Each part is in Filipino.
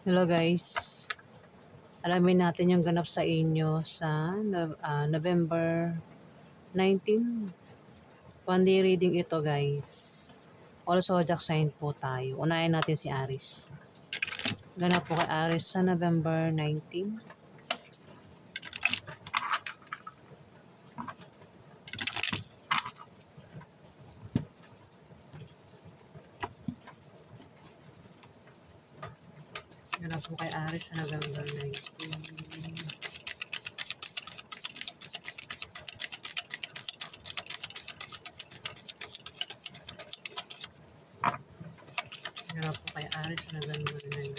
Hello guys, alamin natin yung ganap sa inyo sa November 19. One day reading ito guys. All zodiac sign po tayo. Unahin natin si Aries. Ganap po kay Aries sa November 19. Ganap po kay Aries sa November 19. Ganap po kay Aries sa November 19.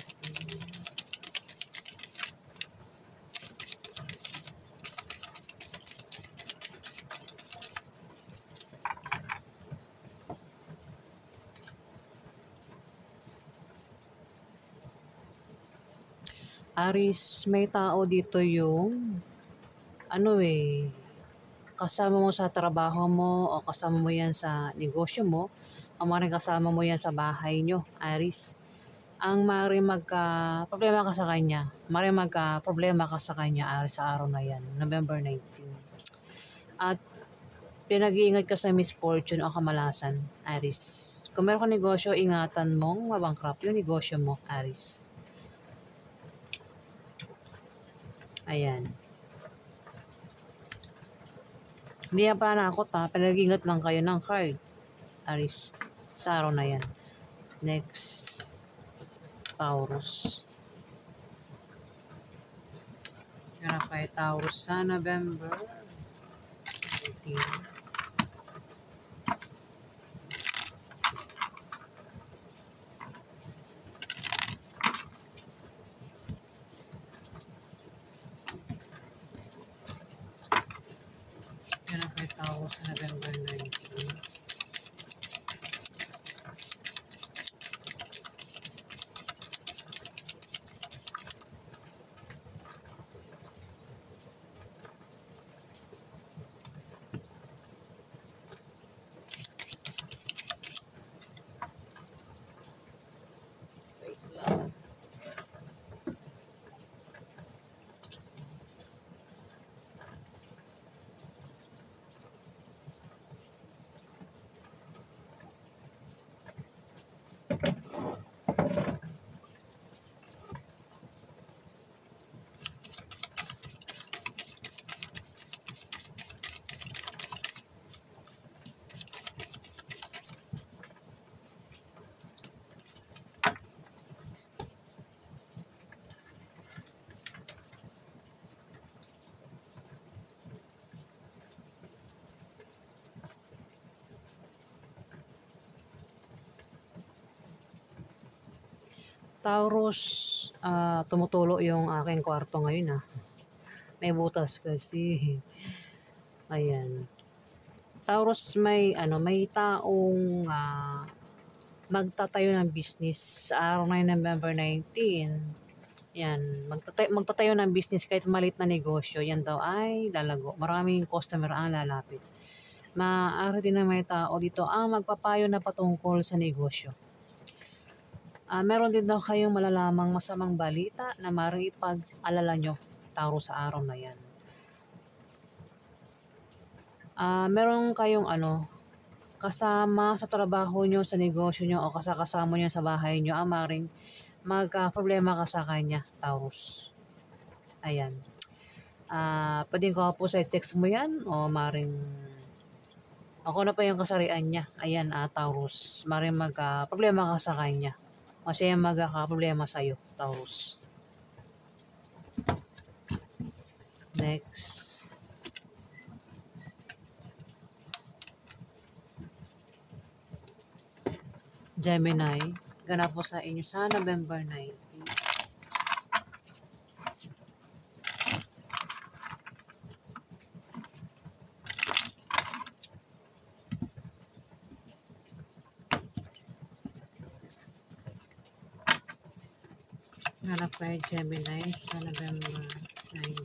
Aries, may tao dito yung kasama mo sa trabaho mo o kasama mo yan sa negosyo mo o maaaring kasama mo yan sa bahay nyo, Aries. Ang maaaring problema ka sa kanya, maaaring problema ka sa kanya, Aries, sa araw na yan, November 19. At pinag-iingat ka sa misfortune o kamalasan, Aries. Kung meron kang negosyo, ingatan mong mabangkrap yung negosyo mo, Aries. Ayan. Hindi yan pananakot ha. Pinag-ingat lang kayo ng card, Aries, sa araw na yan. Next, Taurus. Ganap kay Taurus sa November 19. Ganap kay Taurus sa November 19. Taurus, tumutulo yung aking kwarto ngayon. May butas kasi. Ayan. Taurus, may taong magtatayo ng business sa araw na yun, November 19. Yan, magtatayo ng business kahit maliit na negosyo. Yan daw ay lalago. Maraming customer ang lalapit. Maaari din na may tao dito ang magpapayo na patungkol sa negosyo. Meron din daw kayong malalamang masamang balita na maaaring ipag-alala nyo, Taurus, sa araw na yan. Meron kayong kasama sa trabaho nyo, sa negosyo nyo o kasama nyo sa bahay nyo, ang maaaring magka-problema ka sa kanya, Taurus. Ayan. Pwedeng ko po sa text mo yan o maaaring ako na pa yung kasarian niya. Ayan, Taurus. Maaaring magka-problema ka sa kanya. O siya yung magkakaproblema sa'yo, Taurus. Next. Gemini. Ganap po sa inyo sa November 19. Ganap kay Gemini sa November 19.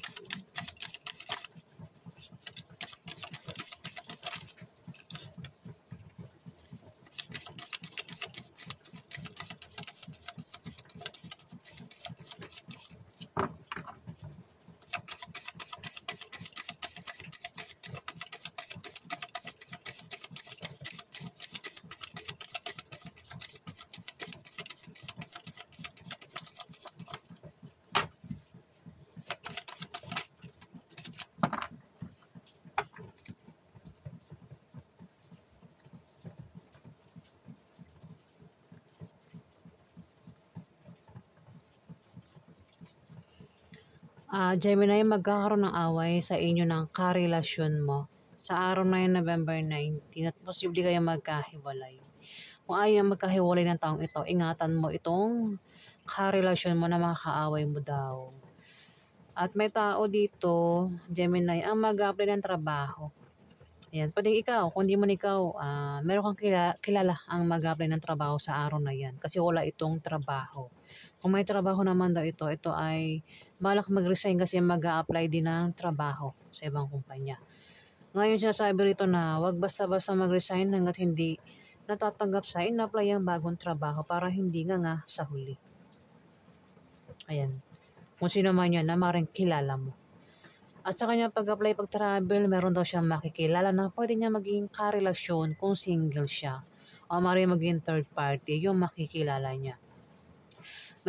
Gemini, magkakaroon ng away sa inyo ng karelasyon mo sa araw na yun, November 19, at posible kayo magkahiwalay. Kung ayaw magkahiwalay ng taong ito, ingatan mo itong karelasyon mo na makakaaway mo daw. At may tao dito, Gemini, ang mag-apply ng trabaho. Ayan, pwedeng ikaw, kung di man ikaw, meron kang kilala ang mag-apply ng trabaho sa araw na yan kasi wala itong trabaho. Kung may trabaho naman daw ito ay balak mag-resign kasi mag-a-apply din ng trabaho sa ibang kumpanya. Ngayon sinasabi rito na wag basta-basta mag-resign hanggat hindi natatanggap sa in-apply ang bagong trabaho para hindi nga sa huli. Ayan. Kung sino man yan na maring kilala mo. At sa kanya pag-apply, pag-travel, meron daw siyang makikilala na pwede niya maging karelasyon kung single siya. O maring maging third party, yung makikilala niya.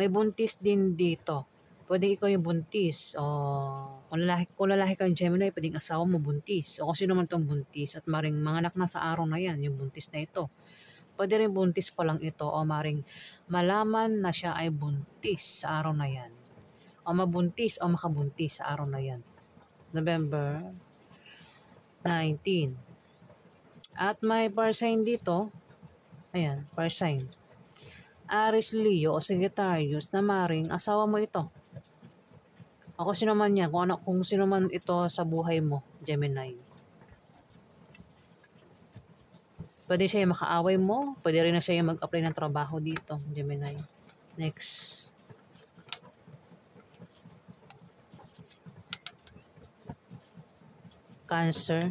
May buntis din dito. Pwede ikaw yung buntis. O kung lalaki kang Gemini, pwedeng asawa mo buntis. O kung sino man itong buntis. At maring mga anak na sa araw na yan, yung buntis na ito. Pwede rin buntis pa lang ito. O maring malaman na siya ay buntis sa araw na yan. O mabuntis o makabuntis sa araw na yan. November 19. At may par sign dito. Ayan, par sign. Aries, Leo o Sagittarius na maring asawa mo ito. Ako sino man yan, kung sino man ito sa buhay mo, Gemini. Pwede siya yung makaaway mo, pwede rin na siya yung mag-apply ng trabaho dito, Gemini. Next. Cancer.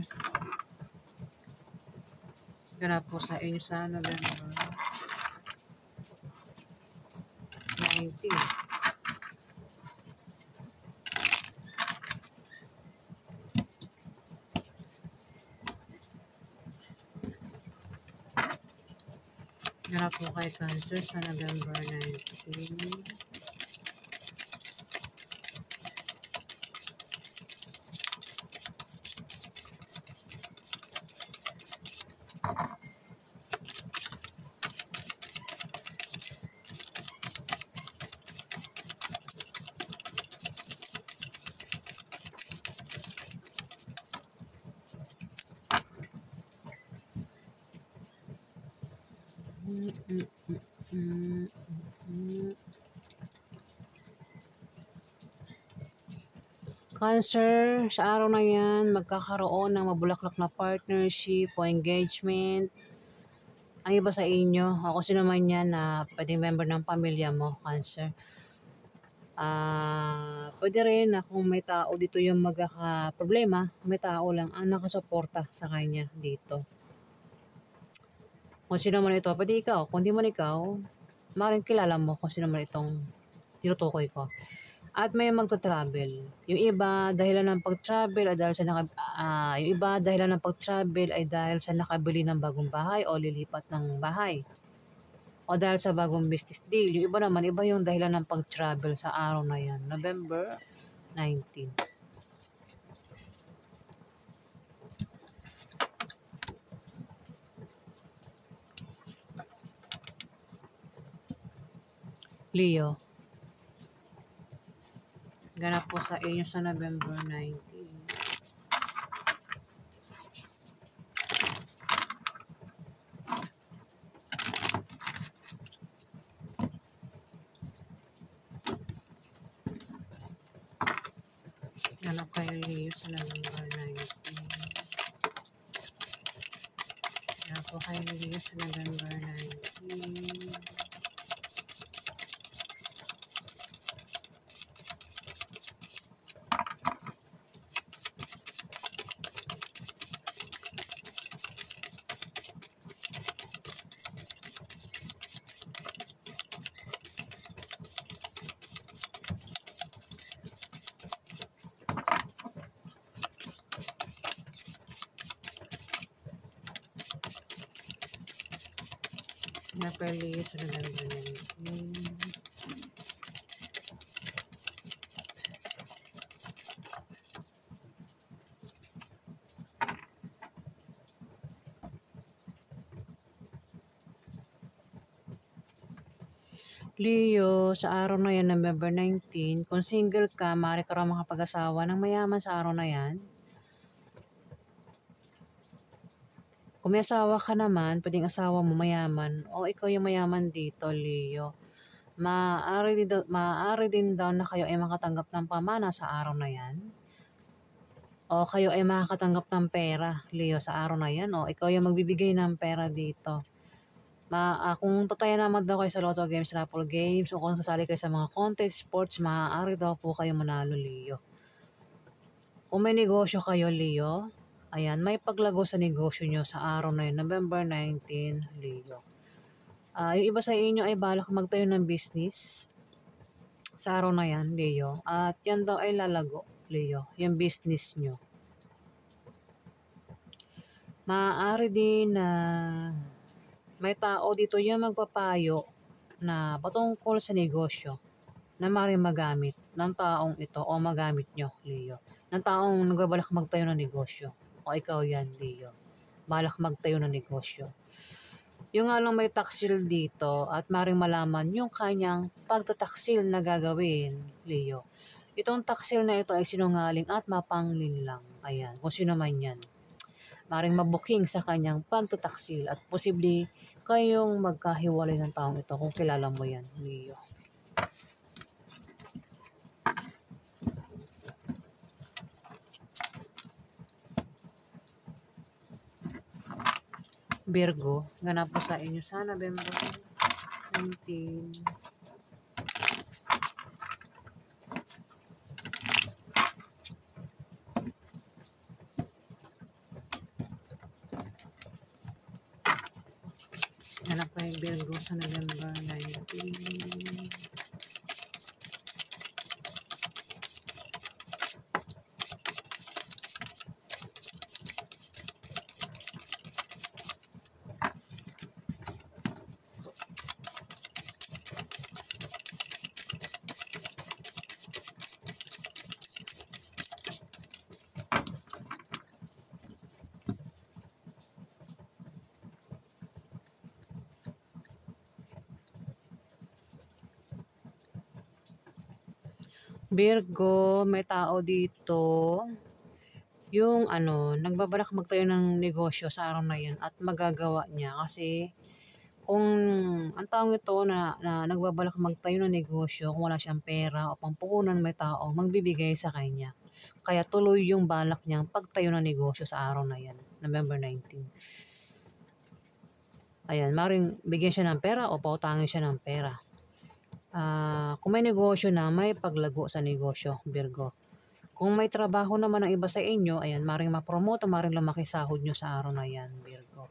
Ganap po sa inyo sa November 19. Ganap po kay Cancer sa November 19. Cancer, sa araw na yan, magkakaroon ng mabulaklak na partnership o engagement. Ang iba sa inyo, ako sino man yan na pwedeng member ng pamilya mo, Cancer. Pwede rin na kung may tao dito yung magkaka-problema, may tao lang ang nakasuporta sa kanya dito. Kung sino man ito, pwede ikaw. Kung di man ikaw, maaaring kilala mo kung sino man itong tinutukoy ko. At may magta-travel. Yung iba dahilan ng pag-travel ay dahil sa nakabili ng bagong bahay o lilipat ng bahay. O dahil sa bagong business deal. Yung iba naman, iba yung dahilan ng pag-travel sa araw na yan. November 19. Leo. Ganap po sa inyo sa November 19. Ganap kay Leo sa November 19. Ganap po kay Leo sa November 19. Napali sa November 19. Leo, sa araw na yan, November 19, kung single ka, maaari ka raw makapag-asawa ng mayaman sa araw na yan. Kung may asawa ka naman, pwedeng asawa mo mayaman o ikaw yung mayaman dito, Leo. Maaari din daw na kayo ay makatanggap ng pamana sa araw na yan. O kayo ay makakatanggap ng pera, Leo, sa araw na yan. O ikaw yung magbibigay ng pera dito. Kung tatayan naman daw kayo sa Lotto Games, Raffle Games, o kung sasali kayo sa mga contest, sports, maaari daw po kayo manalo, Leo. Kung may negosyo kayo, Leo, ayan, may paglago sa negosyo nyo sa araw na yun, November 19, Leo. Yung iba sa inyo ay balak magtayo ng business sa araw na yan, Leo. At yan daw ay lalago, Leo, yung business nyo. Maaari din na may tao dito yung magpapayo na patungkol sa negosyo na maaaring magamit ng taong ito o magamit nyo, Leo. Ng taong nagbabalak magtayo ng negosyo. O ikaw yan, Leo. Balak magtayo ng negosyo. Yung nga lang may taksil dito at maaaring malaman yung kanyang pagtataksil na gagawin, Leo. Itong taksil na ito ay sinungaling at mapanglinlang. Ayan, kung sino man yan. Maaaring mabuking sa kanyang pagtataksil at posible kayong magkahiwalay ng taong ito kung kilala mo yan, Leo. Virgo, ganap po sa inyo sa November 19. Ganap po yung Virgo sa November 19. Virgo, may tao dito yung nagbabalak magtayo ng negosyo sa araw na yun at magagawa niya kasi kung ang taong ito na nagbabalak magtayo ng negosyo, kung wala siyang pera o pampuhunan, may tao magbibigay sa kanya. Kaya tuloy yung balak niyang pagtayo ng negosyo sa araw na yan, November 19. Ayan, maring bigyan siya ng pera o pautangin siya ng pera. Kung may negosyo na, may paglago sa negosyo, Virgo. Kung may trabaho naman ang iba sa inyo, ayan, maring ma-promote o maring lumaki sahod nyo sa araw na yan, Virgo.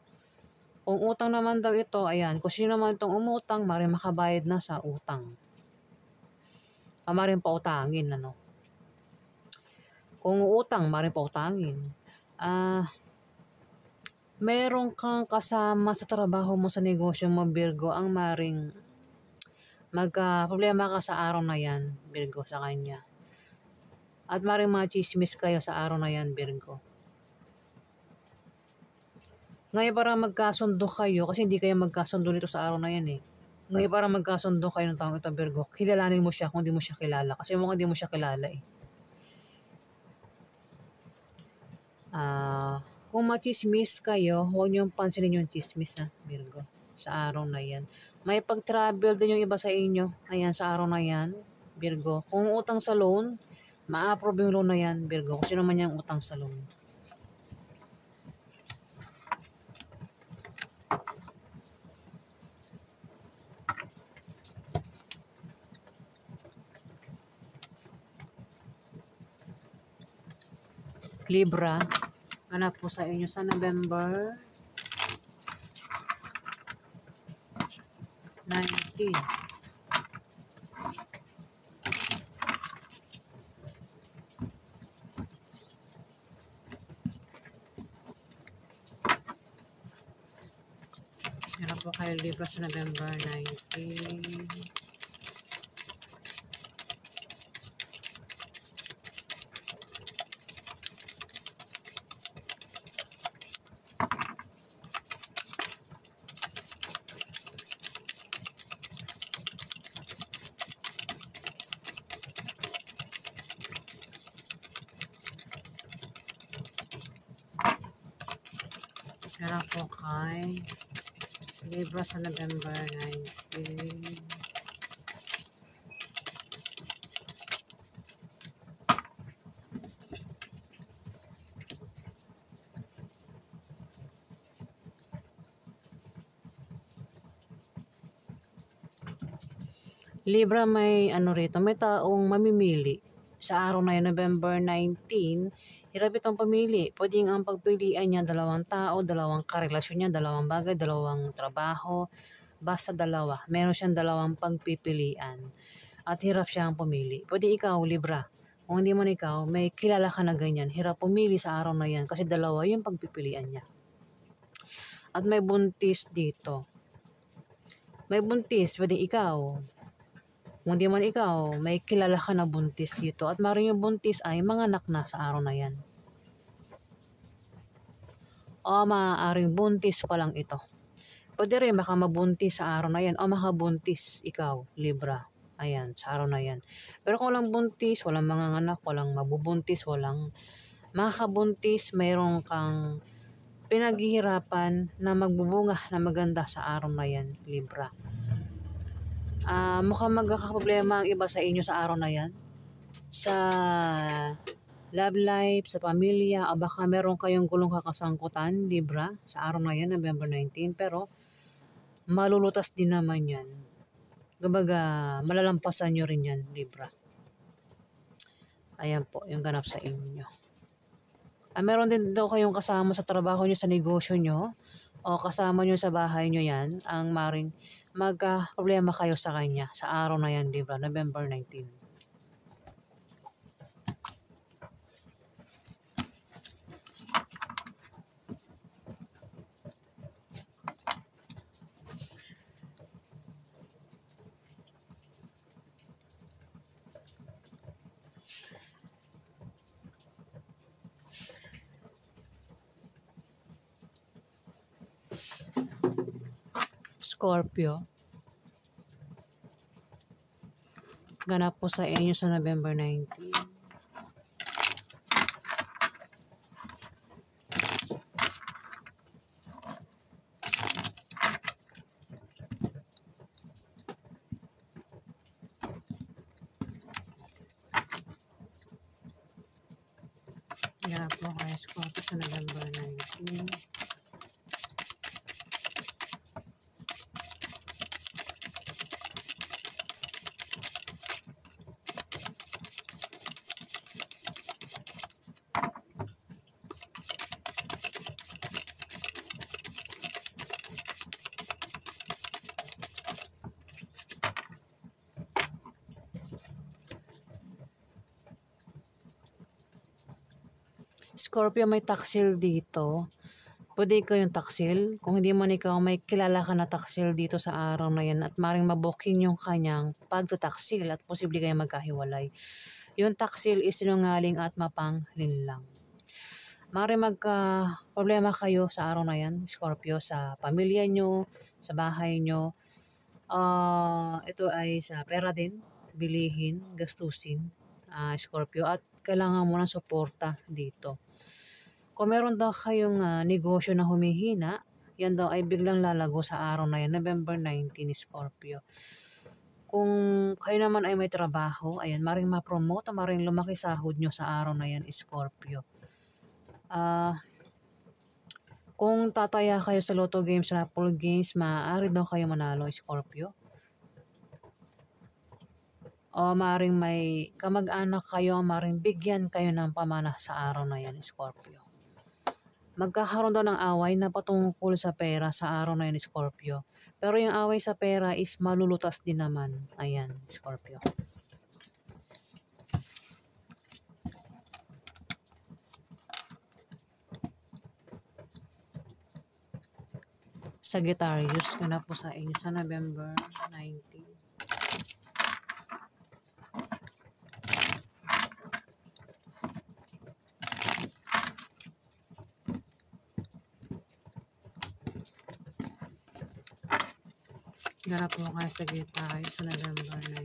Kung utang naman daw ito, ayan, kung sino naman itong umutang, maring makabayad na sa utang. Maring pautangin, Kung utang, maring pautangin. Meron kang kasama sa trabaho mo sa negosyo mo, Virgo, ang maring problema ka sa araw na yan, Virgo, sa kanya. At maring mga chismis kayo sa araw na yan, Virgo. Ngayon para magkasundo kayo, kasi hindi kayo magkasundo nito sa araw na yan eh. Ngayon para magkasundo kayo ng taong ito, Virgo, kilalanin mo siya kung hindi mo siya kilala. Kasi mukhang hindi mo siya kilala eh. Kung machismis kayo, huwag niyong pansinin yung chismis na, Virgo, sa araw na yan. May pag-travel din yung iba sa inyo, ayan, sa araw na yan, Virgo. Kung utang sa loan, ma-approve yung loan na yan, Virgo. Kung sino man yung utang sa loan. Libra, ganap po sa inyo sa November 19. Ganap po kayo Libra sa November 19. Yan po kay Libra sa November 19. Libra, may ano rito, may taong mamimili. Sa araw na yun, November 19, hirap itong pamili. Pwedeng ang pagpilian niya dalawang tao, dalawang karelasyon niya, dalawang bagay, dalawang trabaho, basta dalawa. Meron siyang dalawang pagpipilian. At hirap siyang pumili. Pwede ikaw, Libra. Kung hindi man ikaw, may kilala ka na ganyan. Hirap pumili sa araw na yan kasi dalawa yung pagpipilian niya. At may buntis dito. May buntis, pwede ikaw. Kung di man ikaw, may kilala ka na buntis dito. At maaaring yung buntis ay manganak na sa araw na yan. O maaaring buntis pa lang ito. Pwede rin baka mabuntis sa araw na yan. O makabuntis ikaw, Libra. Ayan, sa araw na yan. Pero kung walang buntis, walang manganganak, walang mabubuntis, walang makakabuntis, mayroong kang pinaghihirapan na magbubunga na maganda sa araw na yan, Libra. Mukhang magkakaproblema ang iba sa inyo sa araw na yan. Sa love life, sa pamilya, o baka meron kayong gulong kakasangkutan, Libra, sa araw na yan, November 19. Pero malulutas din naman yan. Kumbaga, malalampasan nyo rin yan, Libra. Ayan po, yung ganap sa inyo. Meron din daw kayong kasama sa trabaho nyo, sa negosyo nyo, o kasama nyo sa bahay nyo yan, ang maring magka-problema kayo sa kanya sa araw na yan, Libra, November 19. Scorpio. Ganap po sa inyo sa November 19. Ganap po kay Scorpio sa November 19. Scorpio, may taksil dito. Pwede ikaw yung taksil. Kung hindi man ikaw, may kilala ka na taksil dito sa araw na yan at maring mabuking yung kanyang pagtataksil at posible kayo magkahiwalay. Yung taksil is sinungaling at mapanglinlang. Maring magka-problema kayo sa araw na yan, Scorpio, sa pamilya nyo, sa bahay nyo. Ito ay sa pera din, bilihin, gastusin, Scorpio, at kailangan mo ng suporta dito. Kung meron daw kayong negosyo na humihina, yan daw ay biglang lalago sa araw na yan, November 19, Scorpio. Kung kayo naman ay may trabaho, ayan, maring ma-promote, maring lumaki sahod nyo sa araw na yan, Scorpio. Kung tataya kayo sa Lotto Games, Raffle Games, maaari daw kayo manalo, Scorpio. O maring may kamag-anak kayo, maring bigyan kayo ng pamana sa araw na yan, Scorpio. Magkakaroon daw ng away na patungkol sa pera sa araw na yan, Scorpio. Pero yung away sa pera is malulutas din naman. Ayan, Scorpio. Sagittarius, ganap po sa inyo sa November 19. Ganap po kayo sa Sagittarius sa November 19.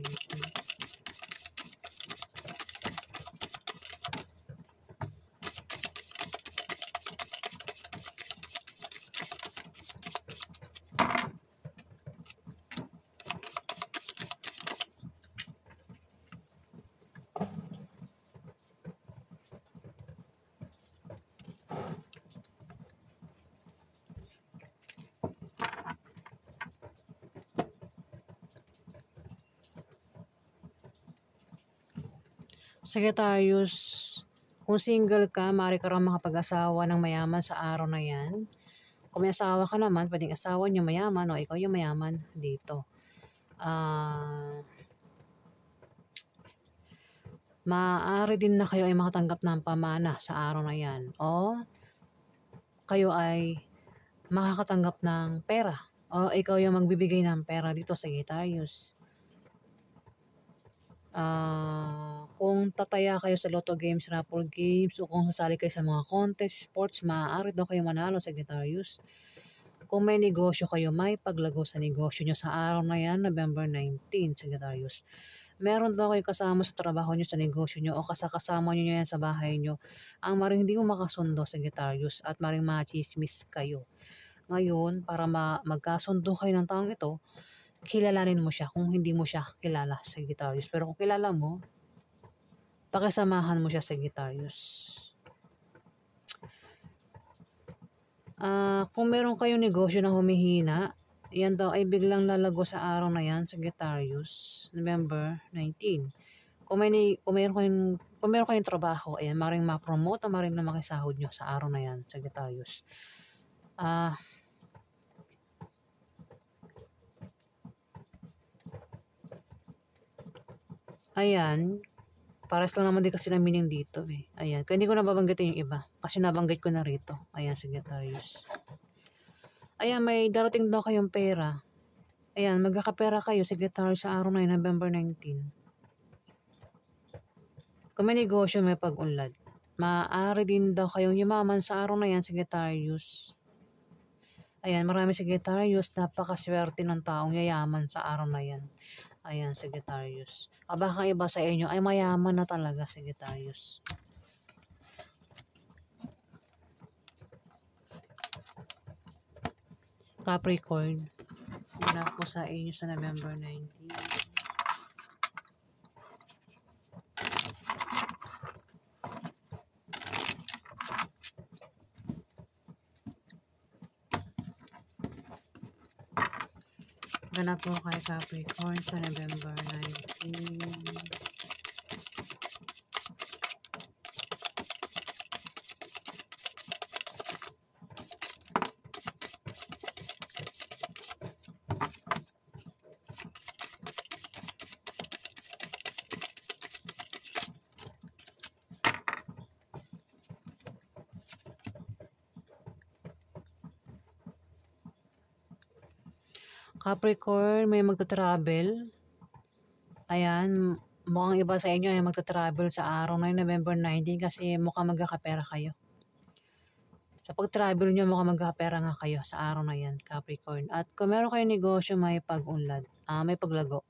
Sagittarius, kung single ka, maaari ka raw makapag-asawa ng mayaman sa araw na yan. Kung may asawa ka naman, pwedeng asawa niyo mayaman o ikaw yung mayaman dito. Maaari din na kayo ay makatanggap ng pamana sa araw na yan o kayo ay makakatanggap ng pera o ikaw yung magbibigay ng pera dito sa Sagittarius. Kung tataya kayo sa Lotto games, raffle games, o kung sasali kayo sa mga contest, sports, maaari daw kayo manalo sa Sagittarius. Kung may negosyo kayo, may paglago sa negosyo nyo sa araw na yan, November 19, Sagittarius. Meron daw kayo kasama sa trabaho nyo, sa negosyo nyo, o kasama nyo yan sa bahay nyo. Ang maring hindi mo makasundo, Sagittarius, at maring machismis kayo. Ngayon, para magkasundo kayo ng taong ito, kilalanin mo siya kung hindi mo siya kilala, Sagittarius. Pero kung kilala mo, pakisamahan mo siya, Sagittarius. Kung meron kayong negosyo na humihina, yan daw ay biglang lalago sa araw na yan, Sagittarius, November 19. Kung meron kayong trabaho, ayan, maring ma-promote o maring na makisahod nyo sa araw na yan, Sagittarius. Ayan, pares lang naman din kasi ng meaning dito eh. Ayan, kaya hindi ko nababanggitin yung iba. Kasi nabanggit ko na rito. Ayan, Sagittarius. Ayan, may darating daw kayong pera. Ayan, magkakapera kayo, Sagittarius, sa araw na yun, November 19. Kung may negosyo, may pag-unlad. Maaari din daw kayong yumaman sa araw na yan, Sagittarius. Ayan, marami Sagittarius. Napakaswerte ng taong yayaman sa araw na yan. Ayan, Sagittarius. Baka iba sa inyo ay mayaman na talaga, Sagittarius. Capricorn. Wala po sa inyo sa November 19. Ganap po kay Capricorn sa November 19. Capricorn, may magta-travel. Ayan, mukhang iba sa inyo ay magta-travel sa araw na yun, November 19, kasi mukhang magkakapera kayo. Sa pag-travel nyo, mukhang magkakapera nga kayo sa araw na yan, Capricorn. At kung meron kayong negosyo, may pag-unlad, may paglago.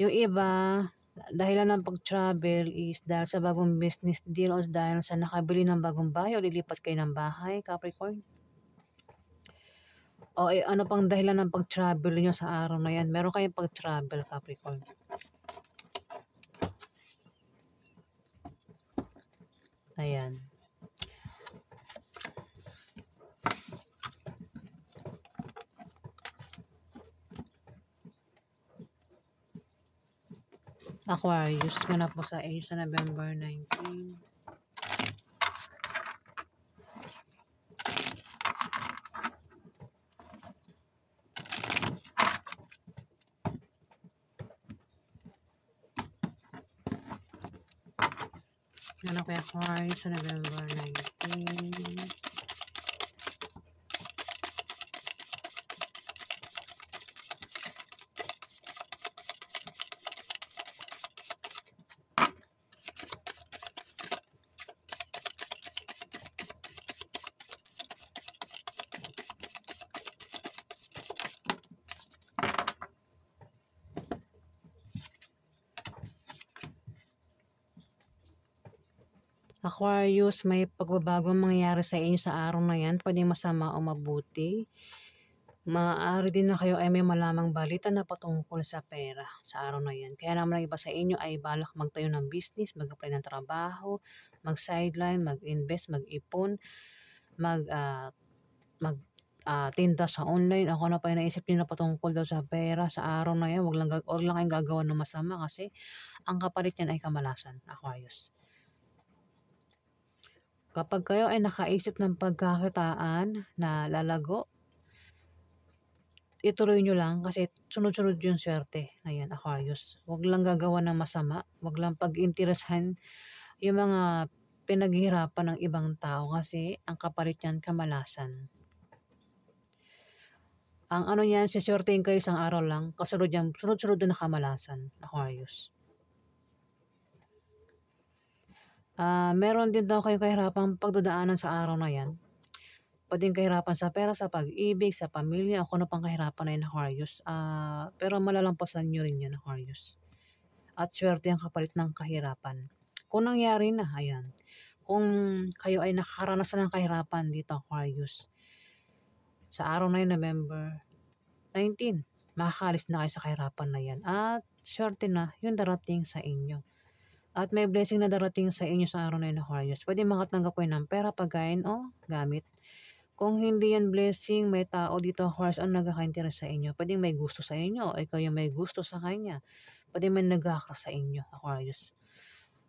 Yung iba, dahilan ng pag-travel is dahil sa bagong business deal o dahil sa nakabili ng bagong bahay o lilipat kayo ng bahay, Capricorn. O ano pang dahilan ng pag-travel nyo sa araw na yan? Meron kayong pag-travel, Capricorn. Ayan. Aquarius, ganap po sa inyo sa November 19. Ganap kay Aquarius sa November 19. Aquarius, may pagbabagong mangyayari sa inyo sa araw na yan. Pwedeng masama o mabuti. Maaari din na kayo ay may malamang balita na patungkol sa pera sa araw na yan. Kaya naman ang iba sa inyo ay balak magtayo ng business, mag-apply ng trabaho, mag-sideline, mag-invest, mag-ipon, tinda sa online o kung ano pa yung naisip nila patungkol daw sa pera sa araw na 'yan, wag lang kayong gagawa ng masama kasi ang kapalit niyan ay kamalasan, Aquarius. Kapag kayo ay nakaisip ng pagkakitaan na lalago, ituloy niyo lang kasi sunod-sunod yung swerte. Ayan, Aquarius. Wag lang gagawa ng masama, wag lang pag-intereshan yung mga pinaghihirapan ng ibang tao kasi ang kapalit niyan kamalasan. Ang ano niyan, siswertehin kayo isang araw lang, kasunod yan, sunod-sunod din na kamalasan, Aquarius. Meron din daw kayong kahirapang pagdadaanan sa araw na yan. Puwedeng kahirapan sa pera, sa pag-ibig, sa pamilya, o kung ano pang kahirapan na yan, Aquarius. Pero malalampasan niyo rin yun, Aquarius. At swerte ang kapalit ng kahirapan. Kung nangyari na, ayan. Kung kayo ay nakakaranas na ng kahirapan dito, Aquarius, sa araw na yun, November 19, makakaalis na kayo sa kahirapan na yan. At swerte na yung darating sa inyo. At may blessing na darating sa inyo sa araw na yun, Aquarius. Pwede makatanggap kayo ng pera, pagkain, o gamit. Kung hindi yan blessing, may tao dito, Aquarius, ang nagkaka-interest sa inyo. Pwedeng may gusto sa inyo, o ikaw yung may gusto sa kanya. Pwedeng may nagkaka sa inyo, Aquarius.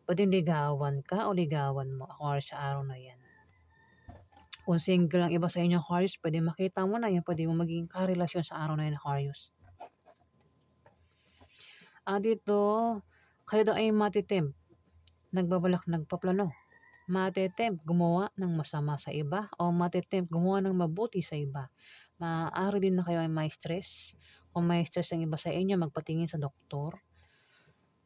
Pwedeng ligawan ka o ligawan mo, Aquarius, sa araw na yan. Kung single ang iba sa inyo, Aquarius, pwede makita mo na yan, pwede mo maging karelasyon sa araw na yan, Aquarius. Dito, kayo daw ay matitempt, nagbabalak, nagpaplano. Matitempt gumawa ng masama sa iba o matitempt gumawa ng mabuti sa iba. Maaari din na kayo ay may stress. Kung may stress ang iba sa inyo, magpatingin sa doktor.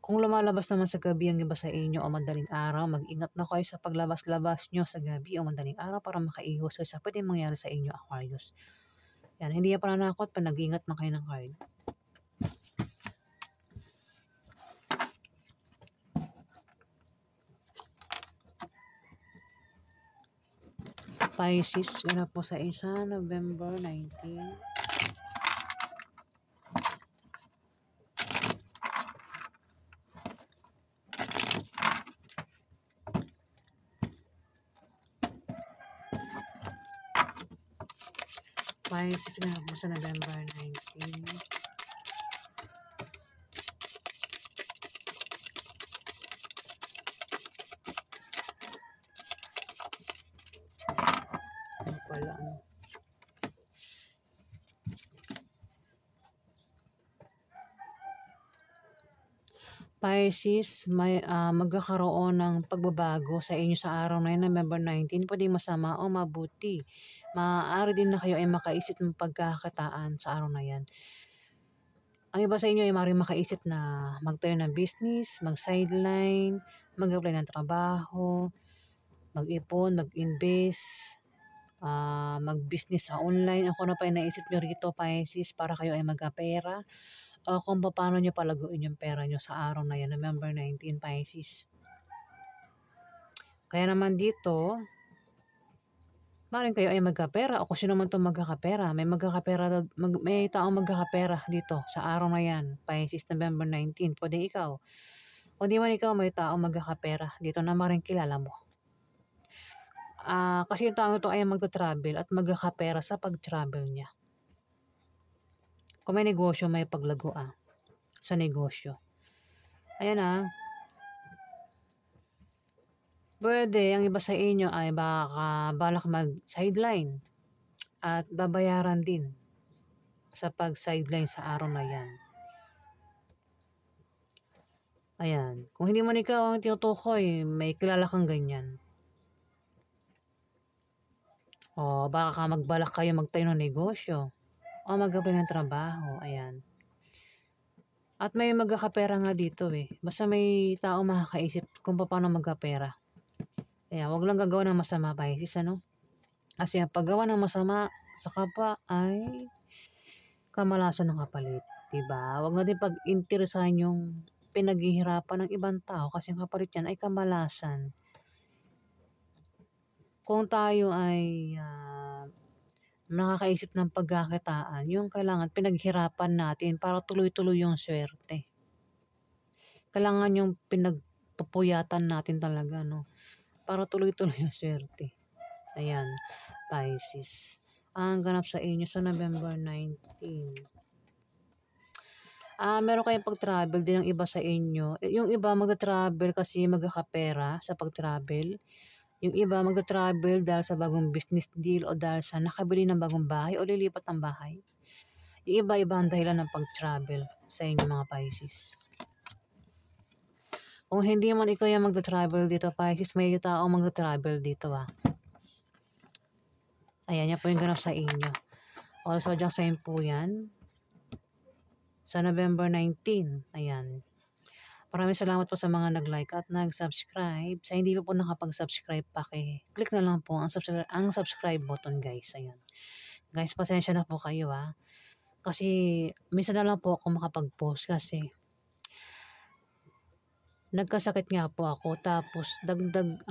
Kung lumalabas naman sa gabi ang iba sa inyo o madaling araw, mag-ingat na kayo sa paglabas-labas nyo sa gabi o madaling araw para makaiwas kayo sa pwedeng mangyari sa inyo, Aquarius. Yan, hindi yan pananakot, nag-ingat na kayo ng card. Pisces, ganap po sa isa, November 19. Pisces, ganap po sa November 19. Ano pala, Pisces, magkakaroon ng pagbabago sa inyo sa araw na yun, November 19. Pwede masama o mabuti. Maaari din na kayo ay makaisip ng pagkakakitaan sa araw na yan. Ang iba sa inyo ay maaaring makaisip na magtayo ng business, mag-sideline, mag-apply ng trabaho, mag-ipon, mag-invest, mag-business sa online. O kung ano pa yung naisip nyo rito, Pisces, para kayo ay magkapera. O kung paano nyo palaguin yung pera nyo sa araw na yan, November 19, Pisces. Kaya naman dito, maaaring kayo ay magkapera o kung sino man itong magkakapera. May taong magkakapera dito sa araw na yan, Pisces, November 19. Pwede ikaw. O di man ikaw, may taong magkakapera dito na maaaring kilala mo. Kasi yung taong ito ay magta-travel at magkakapera sa pag-travel niya. Kung may negosyo, may paglago sa negosyo. Ayan pwede ang iba sa inyo ay baka balak mag-sideline at babayaran din sa pag-sideline sa araw na yan. Ayan. Kung hindi man ikaw ang tinutukoy, may kilala kang ganyan. O baka magbalak kayo magtayo ng negosyo o mag-apply ng trabaho. Ayan. At may magkakapera nga dito Basta may tao makakaisip kung paano magkapera. Ayan, wag lang gagawa ng masama, Pisces, Kasi ang paggawa ng masama sa kapwa ay kamalasan ng kapalit. Diba? Wag natin pag-interesan yung pinaghihirapan ng ibang tao kasi ang kapalit yan ay kamalasan. Kung tayo ay nakakaisip ng pagkakitaan, yung kailangan pinaghirapan natin para tuloy-tuloy yung swerte. Kailangan yung pinagpupuyatan natin talaga, para tuloy-tuloy yung swerte. Ayan, Pisces. ang ganap sa inyo sa November 19. Meron kayong pag-travel din ng iba sa inyo. Yung iba magta-travel kasi magkakapera sa pag-travel. Yung iba magta-travel dahil sa bagong business deal o dahil sa nakabili ng bagong bahay o lilipat ng bahay. Yung iba-iba ang dahilan ng pag-travel sa inyo mga Pisces. Kung hindi man ikaw yung magta-travel dito Pisces, may tao magta-travel dito Ayan, yan po yung ganap sa inyo. Also, dyan sign po yan. Sa November 19. Ayan. Maraming salamat po sa mga nag-like at nag-subscribe. Sa hindi po nakapag-subscribe, click na lang po ang subscribe button guys. Ayan. Guys, pasensya na po kayo Kasi minsan na lang po ako makapag-post kasi nagkasakit nga po ako. Tapos dagdag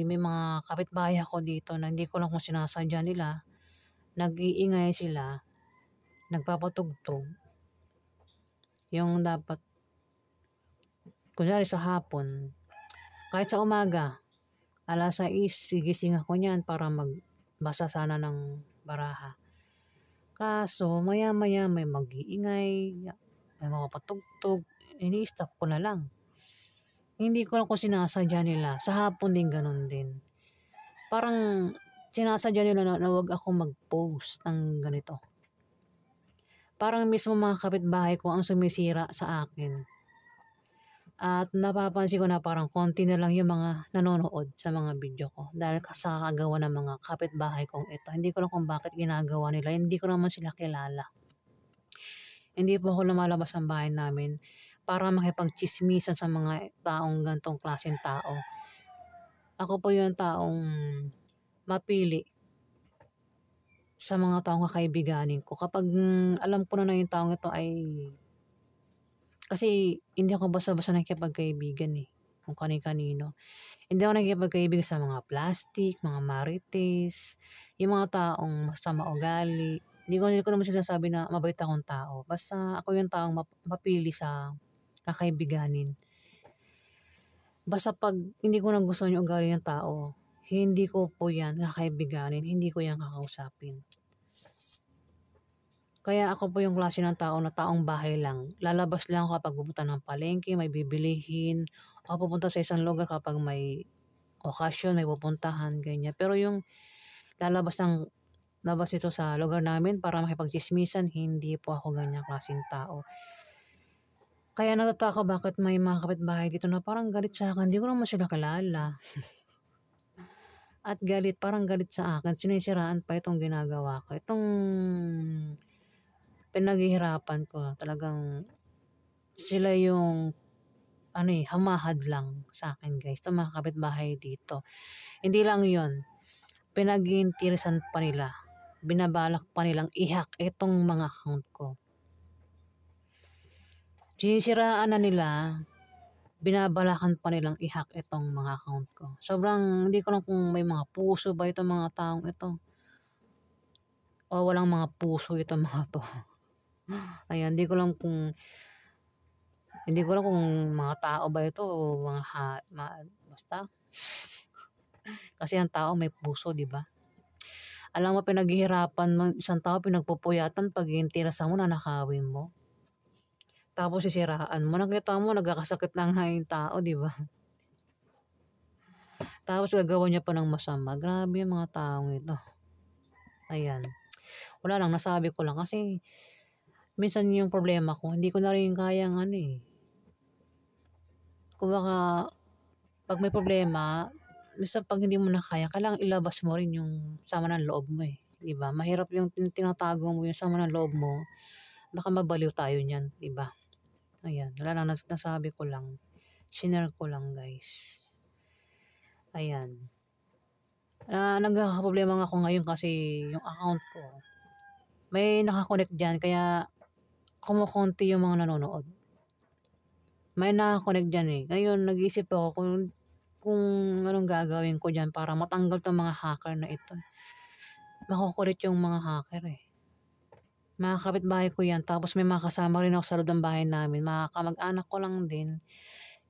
may mga kapitbahay ako dito na hindi ko lang kung sinasadya nila. Nag-iingay sila. Nagpapatugtog. Yung dapat kunyari sa hapon, kahit sa umaga, 6:00, sigising ako niyan para magbasa sana ng baraha. Kaso, maya-maya may mag-iingay, may mga patugtog, ini-stop ko na lang. Hindi ko lang kung sinasadya nila. Sa hapon din ganun din. Parang sinasadya nila na wag ako mag-post ng ganito. Parang mismo mga kapitbahay ko ang sumisira sa akin. At napapansin ko na parang konti na lang yung mga nanonood sa mga video ko dahil sa kagawa ng mga kapitbahay kong ito. Hindi ko lang kung bakit ginagawa nila. Hindi ko naman sila kilala. Hindi po ako lumalabas ng bahay namin para makipagchismisan sa mga taong gantong klaseng tao. Ako po yung taong mapili sa mga taong kakaibiganin ko. Kapag alam ko na yung taong ito ay kasi hindi ako basta-basta nakikipagkaibigan kung kani-kanino. Hindi ako nakikipagkaibigan sa mga plastic, mga marites, yung mga taong masama ugali. Hindi ko naman sinasabi na mabait akong tao. Basta ako yung taong mapili sa kakaibiganin. Basta pag hindi ko nagustuhan yung ugali ng tao, hindi ko po yan kakaibiganin, hindi ko yan kakausapin. Kaya ako po yung klase ng tao na taong bahay lang. Lalabas lang ako kapag pupunta ng palengke, may bibilihin. O pupunta sa isang lugar kapag may okasyon, may pupuntahan, ganyan. Pero yung labas ito sa lugar namin para makipagchismisan, hindi po ako ganyang klaseng tao. Kaya natataka bakit may mga kapitbahay dito na parang galit sa akin. Hindi ko naman sila kilala. At parang galit sa akin. Sinisiraan pa itong ginagawa ko. Itong pinaghihirapan ko. Talagang sila yung hamahad lang sa akin guys. Itong mga kapitbahay dito. Hindi lang yon, pinag-iintirisan pa nila. Binabalak pa nilang i-hack itong mga account ko. Sinisiraan na nila, binabalakan pa nilang i-hack itong mga account ko. Sobrang hindi ko lang kung may mga puso ba itong mga taong ito. O walang mga puso itong mga to. Ayan, hindi ko lang kung mga tao ba ito o basta. Kasi ang tao may puso, di ba? Alam mo, pinaghihirapan ng isang tao, pinagpupuyatan, pag iintirasan mo, nanakawin mo. Tapos sisiraan mo. Nakita mo, nagkakasakit na nga yung tao, di ba? Tapos gagawa niya pa ng masama. Grabe yung mga taong ito. Ayan. Wala lang, nasabi ko lang kasi minsan yung problema ko, hindi ko na rin kayang Kung baka, pag may problema, minsan pag hindi mo na kaya, kailangan ilabas mo rin yung sama ng loob mo di ba? Mahirap yung tinatago mo yung sama ng loob mo. Baka mabaliw tayo niyan, di ba? Ayan, wala lang, nasabi ko lang. Shinare ko lang, guys. Ayan. Nagkakaproblema nga ako ngayon kasi yung account ko, may nakakonect dyan, kaya kumukonti yung mga nanonood. May nakakonect dyan Ngayon, nag-iisip ako kung anong gagawin ko dyan para matanggal tong mga hacker na ito. Makukulit yung mga hacker Mga kapitbahay ko yan. Tapos may mga kasama rin ako sa loob ng bahay namin. Mga kamag-anak ko lang din.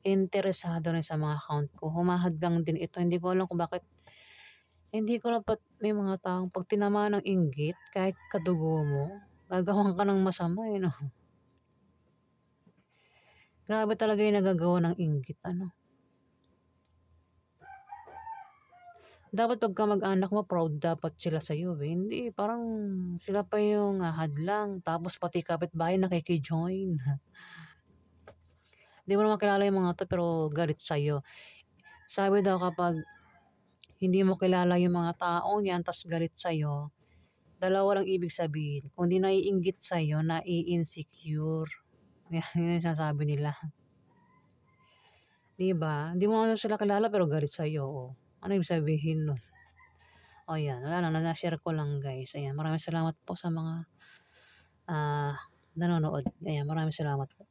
Interesado rin sa mga account ko. Humahad lang din ito. Hindi ko alam kung bakit Hindi ko dapat may mga taong 'pag tinamaan ng inggit kahit kadugo mo, gagawan ka ng masama, eh, 'no? Grabe talaga yung nagagawa ng inggit ano. Dapat pagka mag-anak mo proud dapat sila sa'yo, eh, hindi parang sila pa yung, hadlang tapos pati kapitbahay nakiki-join. 'Di mo naman kilala yung mga 'to pero galit sa'yo. Sabi daw kapag hindi mo kilala yung mga taong 'yan ta's galit sa'yo, dalawa lang ibig sabihin, kung 'di naiinggit sa'yo, nai-insecure. 'Yan, yun yung sinasabi nila, 'di ba? Hindi mo nga sila kilala pero galit sa'yo, oh, ano ibig sabihin nun? Oh, 'yan, wala lang na-share ko lang guys, ayan. Maraming salamat po sa mga, nanonood. Ayan, maraming salamat po.